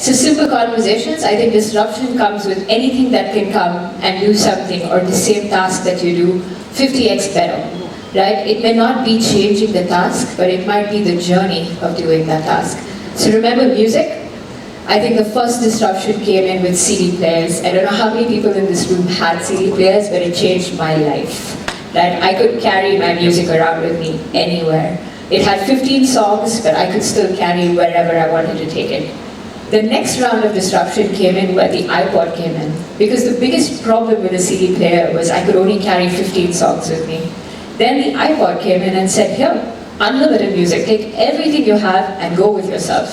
So simple conversations, I think disruption comes with anything that can come and do something or the same task that you do 50x better, right? It may not be changing the task, but it might be the journey of doing that task. So remember music? I think the first disruption came in with CD players. I don't know how many people in this room had CD players, but it changed my life. Right? I could carry my music around with me anywhere. It had 15 songs, but I could still carry wherever I wanted to take it. The next round of disruption came in where the iPod came in. Because the biggest problem with a CD player was I could only carry 15 songs with me. Then the iPod came in and said, here, unlimited music, take everything you have and go with yourself.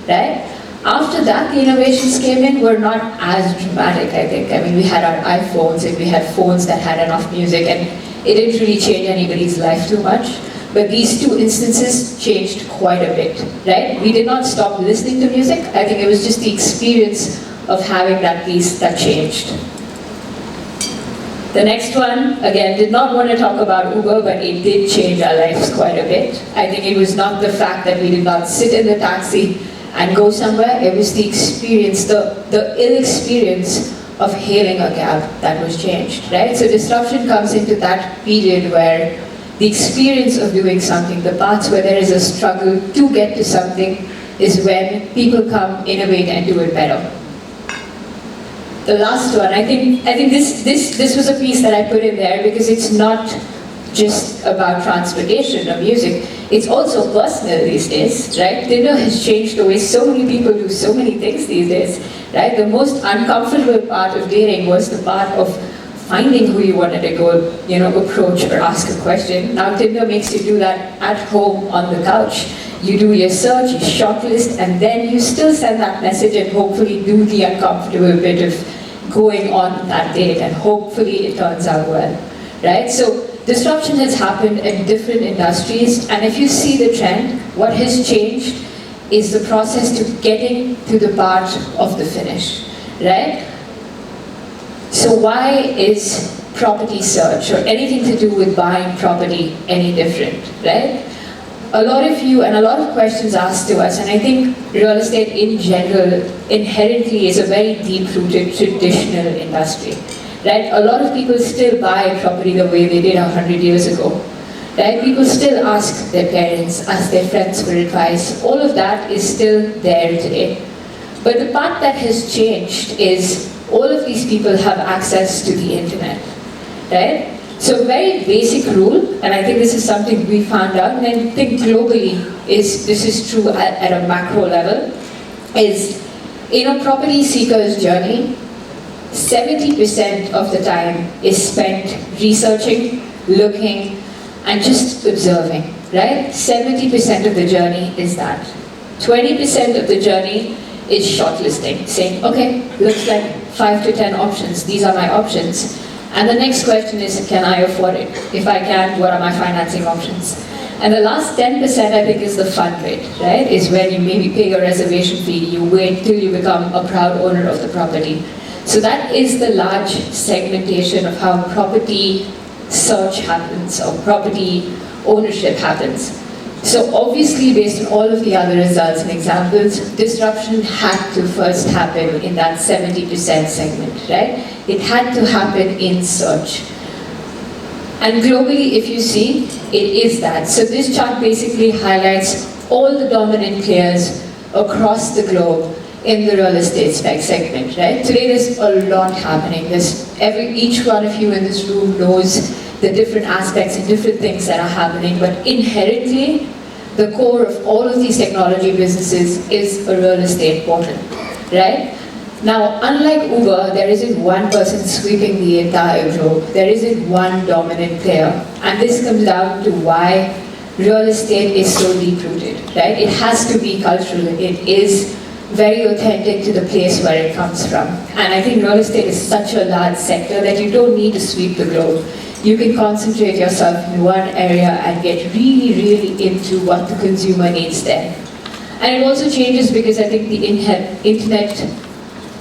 Right? After that, the innovations came in were not as dramatic, I think. I mean, we had our iPhones and we had phones that had enough music, and it didn't really change anybody's life too much. But these two instances changed quite a bit, right? We did not stop listening to music. I think it was just the experience of having that piece that changed. The next one, again, did not want to talk about Uber, but it did change our lives quite a bit. I think it was not the fact that we did not sit in the taxi and go somewhere, it was the experience, the ill experience of hailing a cab that was changed, right? So disruption comes into that period where the experience of doing something, the parts where there is a struggle to get to something, is when people come, innovate, and do it better. The last one, I think this was a piece that I put in there because it's not just about transportation or music, it's also personal these days, right? Tinder has changed the way so many people do so many things these days, right? The most uncomfortable part of dating was the part of finding who you wanted to go, approach or ask a question. Now Tinder makes you do that at home on the couch. You do your search, you shortlist, and then you still send that message and hopefully do the uncomfortable bit of going on that date, and hopefully it turns out well, right? So disruption has happened in different industries, and if you see the trend, what has changed is the process to getting to the part of the finish, right? So why is property search or anything to do with buying property any different, right? A lot of you and a lot of questions asked to us, and I think real estate in general inherently is a very deep-rooted traditional industry. Right? A lot of people still buy property the way they did 100 years ago. Right? People still ask their parents, ask their friends for advice. All of that is still there today. But the part that has changed is all of these people have access to the internet. Right? So a very basic rule, and I think this is something we found out, and I think globally this is true at a macro level, is in a property seeker's journey, 70% of the time is spent researching, looking, and just observing, right? 70% of the journey is that. 20% of the journey is shortlisting, saying, okay, looks like 5 to 10 options, these are my options. And the next question is, can I afford it? If I can, what are my financing options? And the last 10% I think is the fun bit, right? Is when you maybe pay a reservation fee, you wait till you become a proud owner of the property. So that is the large segmentation of how property search happens or property ownership happens. So obviously based on all of the other results and examples, disruption had to first happen in that 70% segment, right? It had to happen in search. And globally, if you see, it is that. So this chart basically highlights all the dominant players across the globe in the real estate segment, right? Today there's a lot happening. Each one of you in this room knows the different aspects and different things that are happening, but inherently, the core of all of these technology businesses is a real estate portal, right? Now, unlike Uber, there isn't one person sweeping the entire globe. There isn't one dominant player. And this comes down to why real estate is so deep-rooted, right? It has to be cultural. It is very authentic to the place where it comes from. And I think real estate is such a large sector that you don't need to sweep the globe. You can concentrate yourself in one area and get really, really into what the consumer needs there. And it also changes because I think the internet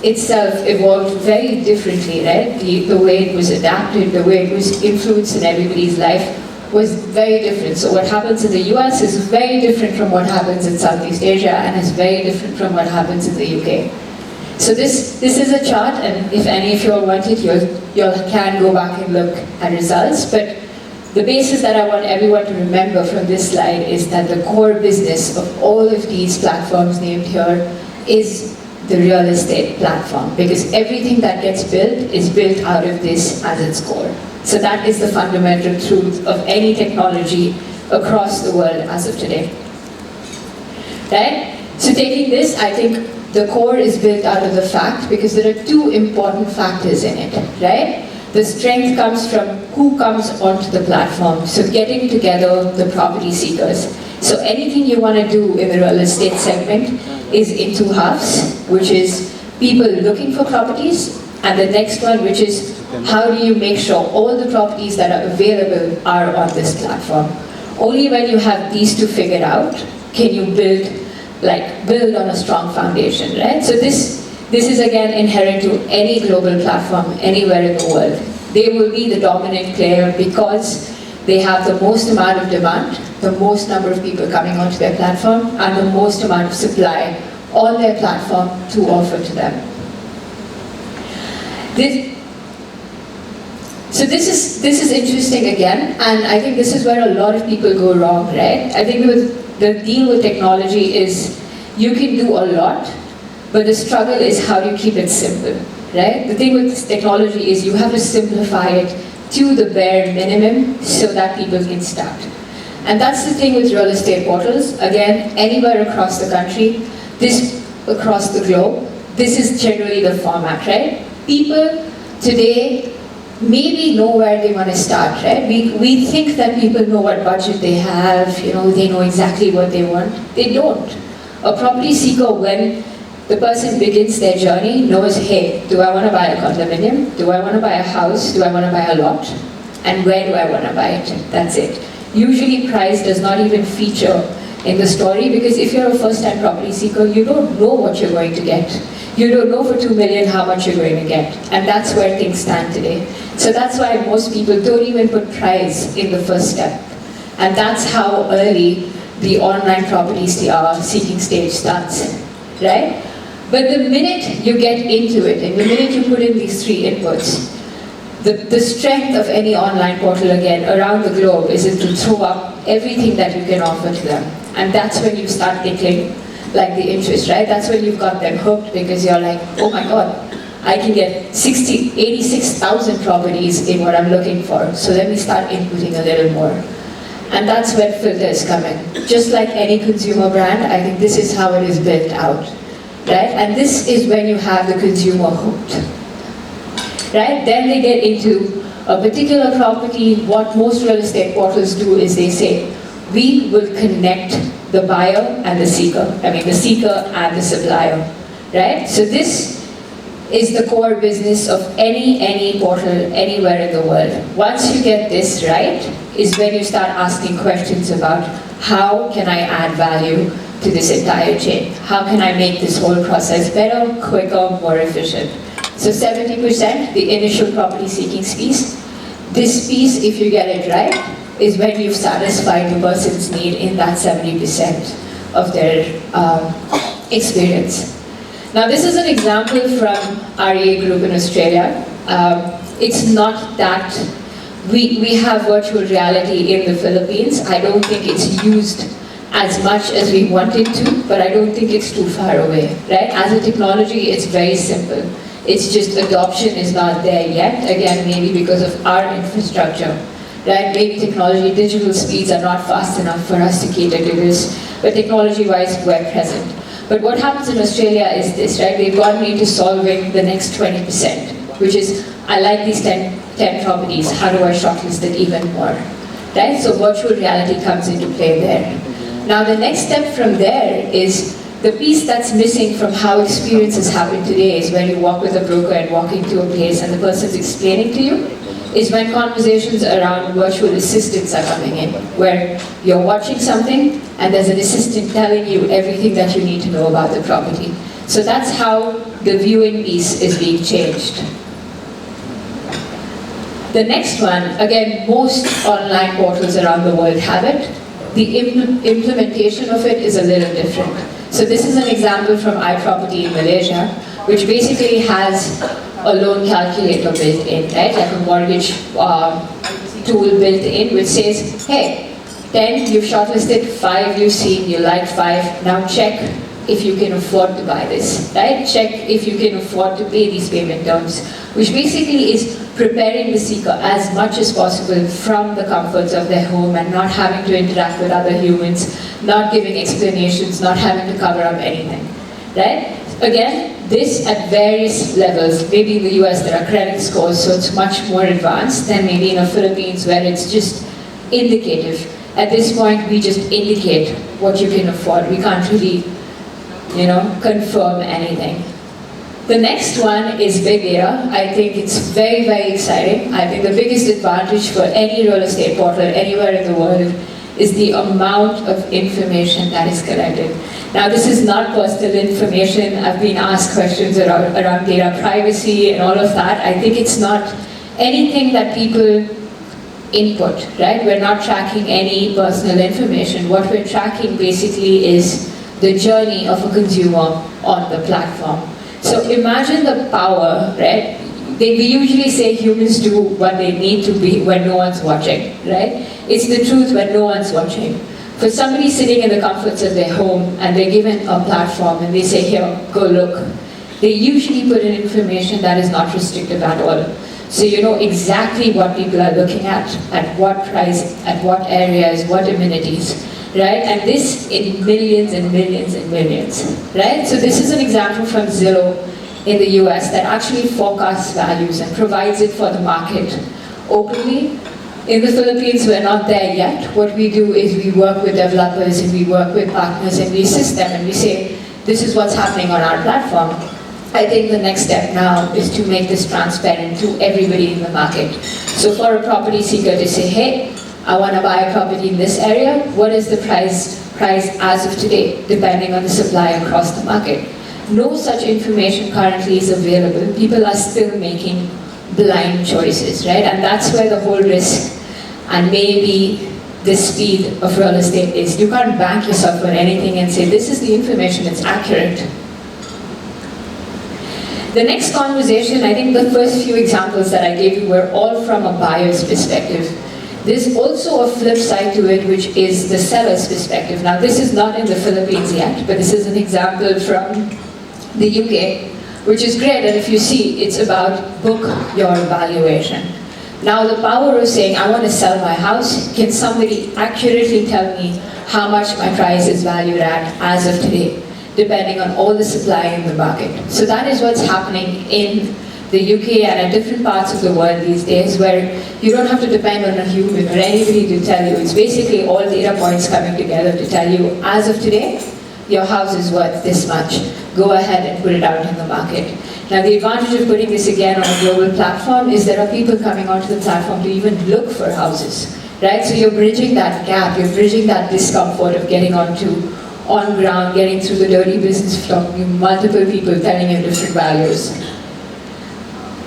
itself evolved very differently, right? The way it was adapted, the way it was influenced in everybody's life was very different. So what happens in the US is very different from what happens in Southeast Asia, and is very different from what happens in the UK. So this is a chart, and if any of you all want it, you can go back and look at results. But the basis that I want everyone to remember from this slide is that the core business of all of these platforms named here is the real estate platform, because everything that gets built is built out of this as its core. So that is the fundamental truth of any technology across the world as of today. Right? So taking this, I think the core is built out of the fact, because there are two important factors in it, right? The strength comes from who comes onto the platform, so getting together the property seekers. So anything you want to do in the real estate segment is in two halves, which is people looking for properties, and the next one, which is how do you make sure all the properties that are available are on this platform. Only when you have these two figured out can you build on a strong foundation, right? So this is again inherent to any global platform anywhere in the world. They will be the dominant player because they have the most amount of demand, the most number of people coming onto their platform, and the most amount of supply on their platform to offer to them. This is interesting again, and I think this is where a lot of people go wrong, right? I think the deal with technology is you can do a lot, but the struggle is how do you keep it simple, right? The thing with technology is you have to simplify it to the bare minimum so that people can start. And that's the thing with real estate portals. Again, anywhere across the country, across the globe, this is generally the format, right? People today maybe know where they want to start, right? We think that people know what budget they have, they know exactly what they want. They don't. A property seeker, when the person begins their journey, knows, hey, do I want to buy a condominium? Do I want to buy a house? Do I want to buy a lot? And where do I want to buy it? That's it. Usually price does not even feature in the story, because if you're a first-time property seeker, you don't know what you're going to get. You don't know for 2 million how much you're going to get. And that's where things stand today. So that's why most people don't even put price in the first step. And that's how early the online property seeking stage starts, right? But the minute you get into it, and the minute you put in these three inputs, the strength of any online portal, again, around the globe, is to throw up everything that you can offer to them. And that's when you start thinking like the interest, right? That's when you've got them hooked, because you're like, oh my God, I can get 86,000 properties in what I'm looking for. So let me start inputting a little more. And that's where filters come in. Just like any consumer brand, I think this is how it is built out, right? And this is when you have the consumer hooked, right? Then they get into a particular property. What most real estate portals do is they say, we will connect the buyer and the seeker. The seeker and the supplier, right? So this is the core business of any portal anywhere in the world. Once you get this right, is when you start asking questions about how can I add value to this entire chain? How can I make this whole process better, quicker, more efficient? So 70%, the initial property seeking piece. This piece, if you get it right, is when you've satisfied the person's need in that 70% of their experience. Now this is an example from REA Group in Australia. It's not that we have virtual reality in the Philippines. I don't think it's used as much as we want it to, but I don't think it's too far away, right? As a technology, it's very simple. It's just adoption is not there yet, again, maybe because of our infrastructure, right? Maybe technology, digital speeds are not fast enough for us to cater to this, but technology-wise, we're present. But what happens in Australia is this, right? They've gotten into solving the next 20%, which is, I like these 10 properties, how do I shortlist it even more, right? So virtual reality comes into play there. Now the next step from there is the piece that's missing from how experiences happen today is when you walk with a broker and walk into a place and the person's explaining to you, is when conversations around virtual assistants are coming in, where you're watching something and there's an assistant telling you everything that you need to know about the property. So that's how the viewing piece is being changed. The next one, again, most online portals around the world have it. The implementation of it is a little different. So this is an example from iProperty in Malaysia, which basically has a loan calculator built in, right? Like a mortgage tool built in, which says, hey, 10, you've shortlisted, 5 you've seen, you like 5, now check if you can afford to buy this, right? Check if you can afford to pay these payment terms, which basically is preparing the seeker as much as possible from the comforts of their home and not having to interact with other humans, not giving explanations, not having to cover up anything, right? Again, this at various levels. Maybe in the US there are credit scores, so it's much more advanced than maybe in the Philippines where it's just indicative. At this point, we just indicate what you can afford. We can't really, confirm anything. The next one is big data. I think it's very, very exciting. I think the biggest advantage for any real estate portal anywhere in the world is the amount of information that is collected. Now, this is not personal information. I've been asked questions around data privacy and all of that. I think it's not anything that people input, right? We're not tracking any personal information. What we're tracking basically is the journey of a consumer on the platform. So imagine the power, right? We usually say humans do what they need to be when no one's watching, right? It's the truth when no one's watching. For somebody sitting in the comforts of their home and they're given a platform and they say, here, go look, they usually put in information that is not restrictive at all. So you know exactly what people are looking at what price, at what areas, what amenities, right? And this in millions and millions and millions, right? So this is an example from Zillow in the US that actually forecasts values and provides it for the market openly. In the Philippines, we're not there yet. What we do is we work with developers and we work with partners and we assist them and we say, this is what's happening on our platform. I think the next step now is to make this transparent to everybody in the market. So for a property seeker to say, hey, I want to buy a property in this area, what is the price as of today, depending on the supply across the market? No such information currently is available. People are still making blind choices, right? And that's where the whole risk and maybe the speed of real estate is. You can't bank yourself on anything and say, this is the information, it's accurate. The next conversation, I think the first few examples that I gave you were all from a buyer's perspective. There's also a flip side to it, which is the seller's perspective. Now, this is not in the Philippines yet, but this is an example from the UK, which is great. And if you see, it's about book your valuation. Now, the power of saying, I want to sell my house, can somebody accurately tell me how much my price is valued at as of today, depending on all the supply in the market. So that is what's happening in the UK and at different parts of the world these days, where you don't have to depend on a human or anybody to tell you. It's basically all data points coming together to tell you, as of today, your house is worth this much. Go ahead and put it out in the market. Now, the advantage of putting this again on a global platform is there are people coming onto the platform to even look for houses, right? So you're bridging that gap, you're bridging that discomfort of getting on ground, getting through the dirty business flow, multiple people telling you different values.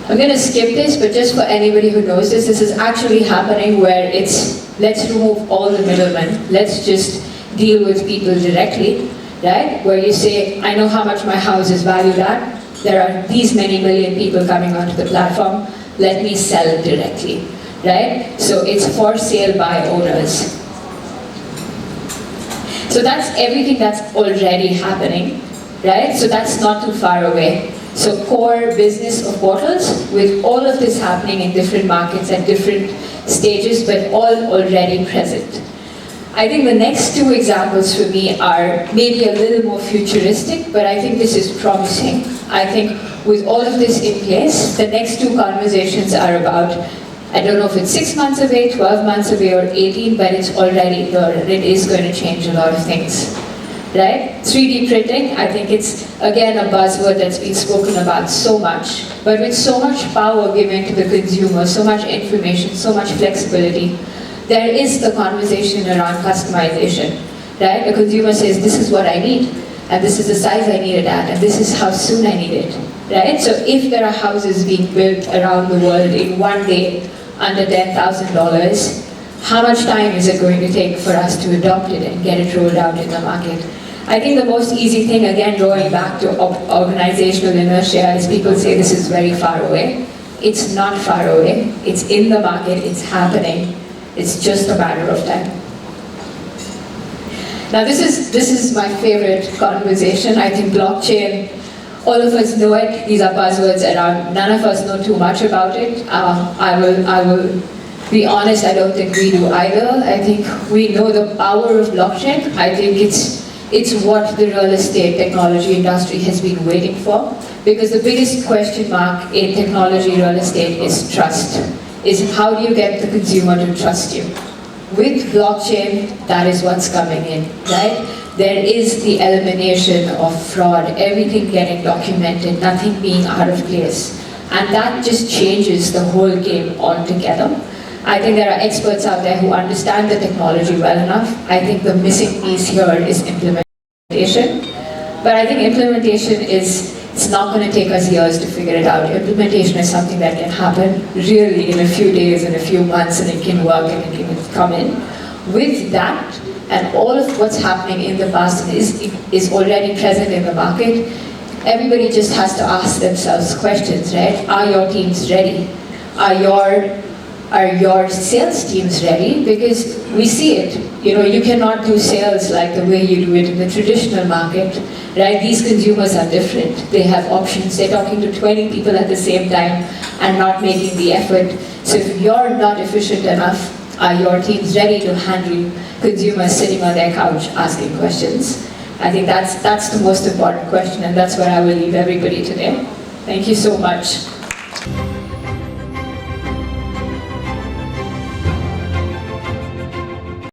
I'm going to skip this, but just for anybody who knows this is actually happening where it's, let's remove all the middlemen, let's just deal with people directly, right? Where you say, I know how much my house is valued at, there are these many million people coming onto the platform, let me sell it directly, right? So it's for sale by owners. So that's everything that's already happening, right? So that's not too far away. So core business of portals with all of this happening in different markets at different stages, but all already present. I think the next two examples for me are maybe a little more futuristic, but I think this is promising. I think with all of this in place, the next two conversations are about, I don't know if it's 6 months away, 12 months away, or 18, but it's already here, and it is going to change a lot of things, right? 3D printing, I think it's, again, a buzzword that's been spoken about so much, but with so much power given to the consumer, so much information, so much flexibility, there is the conversation around customization, right? The consumer says, this is what I need, and this is the size I need it at, and this is how soon I need it, right? So if there are houses being built around the world in one day, under $10,000, how much time is it going to take for us to adopt it and get it rolled out in the market? I think the most easy thing, again, going back to organizational inertia, is people say this is very far away. It's not far away. It's in the market. It's happening. It's just a matter of time. Now, this is my favorite conversation. I think blockchain, all of us know it. These are buzzwords around. None of us know too much about it. I will be honest, I don't think we do either. I think we know the power of blockchain. I think it's what the real estate technology industry has been waiting for. Because the biggest question mark in technology real estate is trust. Is how do you get the consumer to trust you? With blockchain, that is what's coming in, right? There is the elimination of fraud, everything getting documented, nothing being out of place. And that just changes the whole game altogether. I think there are experts out there who understand the technology well enough. I think the missing piece here is implementation. But I think implementation it's not going to take us years to figure it out. Implementation is something that can happen really in a few days, in a few months, and it can work and it can come in. With that, and all of what's happening in the past is already present in the market, everybody just has to ask themselves questions, right? Are your teams ready? Are your sales teams ready? Because we see it. You know, you cannot do sales like the way you do it in the traditional market, right? These consumers are different. They have options. They're talking to 20 people at the same time and not making the effort. So if you're not efficient enough, are your teams ready to handle consumers sitting on their couch asking questions? I think that's the most important question, and that's where I will leave everybody today. Thank you so much.